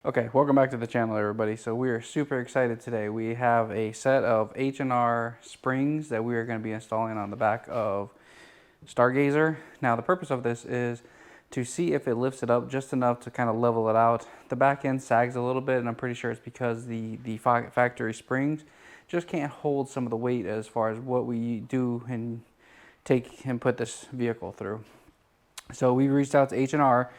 Okay, welcome back to the channel, everybody. So we are super excited today. We have a set of H&R Springs that we are going to be installing on the back of StarGazer. Now the purpose of this is to see if it lifts it up just enough to kind of level it out. The back end sags a little bit, and I'm pretty sure it's because the factory springs just can't hold some of the weight as far as what we do and take and put this vehicle through. So we reached out to H&R.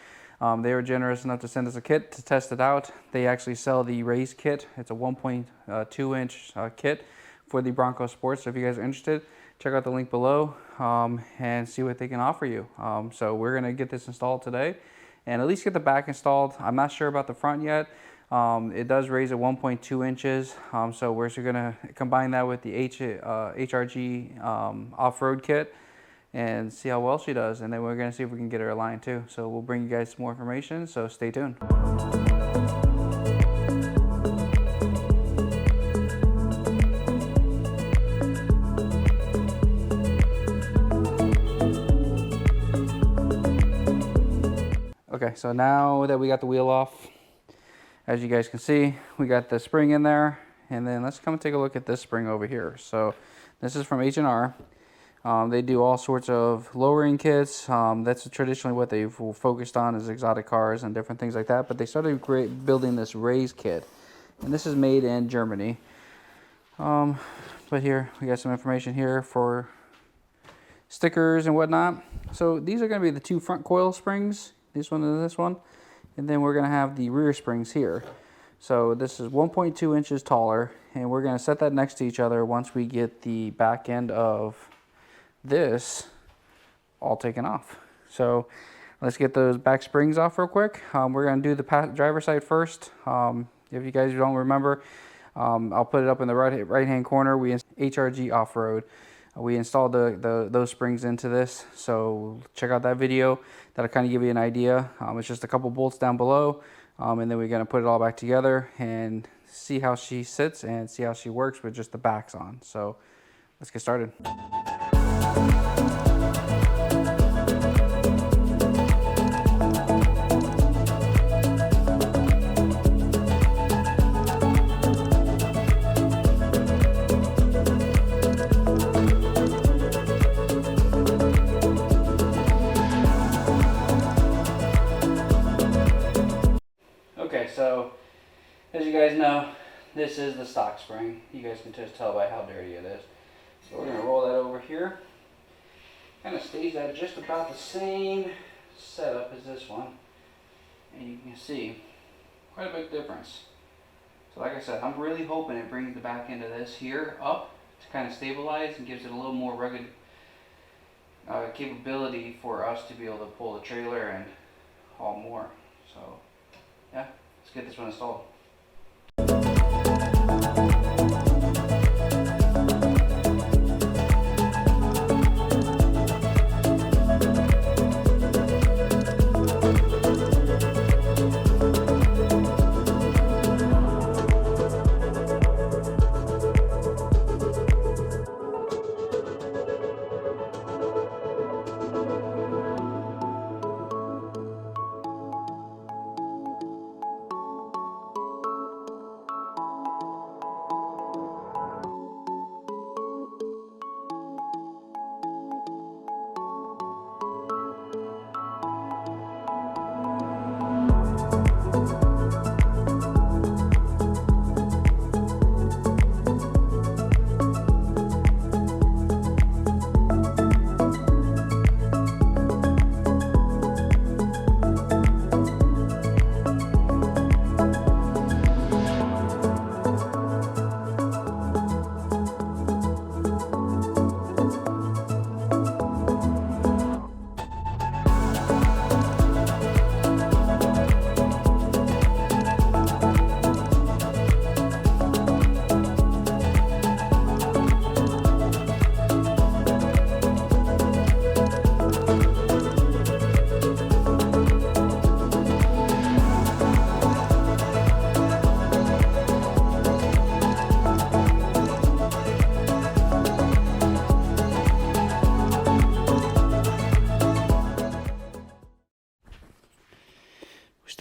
They were generous enough to send us a kit to test it out. They actually sell the raised kit. It's a 1.2 inch kit for the Bronco Sports. So if you guys are interested, check out the link below and see what they can offer you. So we're going to get this installed today and at least get the back installed. I'm not sure about the front yet. It does raise at 1.2 inches. So we're going to combine that with the HRG off-road kit and see how well she does, and then we're going to see if we can get her aligned too. So we'll bring you guys some more information, so stay tuned. Okay, so now that we got the wheel off, as you guys can see, we got the spring in there, and then let's come take a look at this spring over here. So this is from H&R. They do all sorts of lowering kits. That's traditionally what they've focused on, is exotic cars and different things like that. But they started building this raise kit, and this is made in Germany. But here we got some information here for stickers and whatnot. So these are going to be the two front coil springs, this one and this one, and then we're going to have the rear springs here. So this is 1.2 inches taller, and we're going to set that next to each other once we get the back end of this all taken off. So let's get those back springs off real quick. We're going to do the driver's side first. If you guys don't remember, I'll put it up in the right hand corner. We HRG off-road. We installed those springs into this, so check out that video. That'll kind of give you an idea. It's just a couple bolts down below, and then we're going to put it all back together and see how she sits and see how she works with just the backs on. So let's get started. Okay, so as you guys know, this is the stock spring. You guys can just tell by how dirty it is. So we're going to roll that over here. Kind of stays at just about the same setup as this one. And you can see quite a big difference. So like I said, I'm really hoping it brings the back end of this here up to kind of stabilize and gives it a little more rugged capability for us to be able to pull the trailer and haul more. So yeah, let's get this one installed.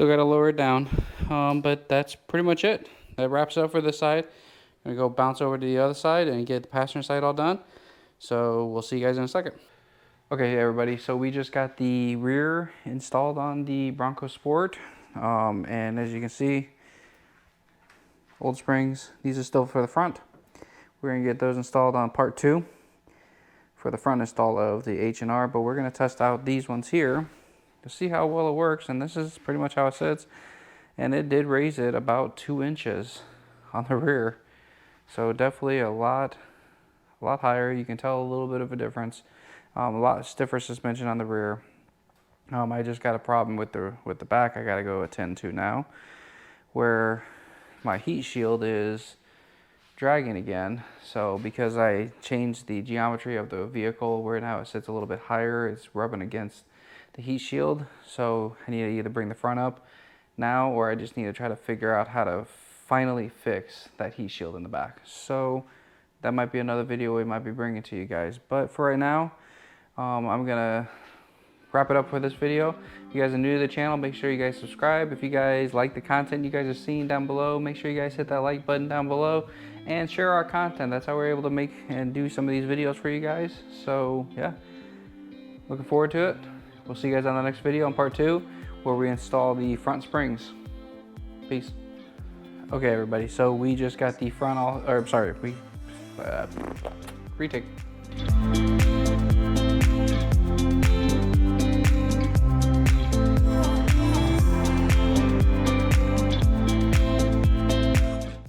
Still got to lower it down. but that's pretty much it. That wraps it up for this side. I'm gonna go bounce over to the other side and get the passenger side all done. So we'll see you guys in a second. Okay, everybody, so we just got the rear installed on the Bronco Sport. And as you can see, old springs. These are still for the front. We're gonna get those installed on part 2 for the front install of the H&R, but we're gonna test out these ones here to see how well it works. And this is pretty much how it sits. And it did raise it about 2 inches on the rear. So definitely a lot higher. You can tell a little bit of a difference. A lot stiffer suspension on the rear. I just got a problem with the back. I gotta go attend to now, where my heat shield is dragging again. So because I changed the geometry of the vehicle, where now it sits a little bit higher, it's rubbing against the heat shield. So I need to either bring the front up now, or I just need to try to figure out how to finally fix that heat shield in the back. So that might be another video we might be bringing to you guys. But for right now, I'm gonna wrap it up for this video. If you guys are new to the channel, make sure you guys subscribe. If you guys like the content you guys are seeing down below, make sure you guys hit that like button down below and share our content. That's how we're able to make and do some of these videos for you guys. So yeah, looking forward to it. We'll see you guys on the next video on part 2, where we install the front springs. Peace. Okay, everybody, so we just got the front retake.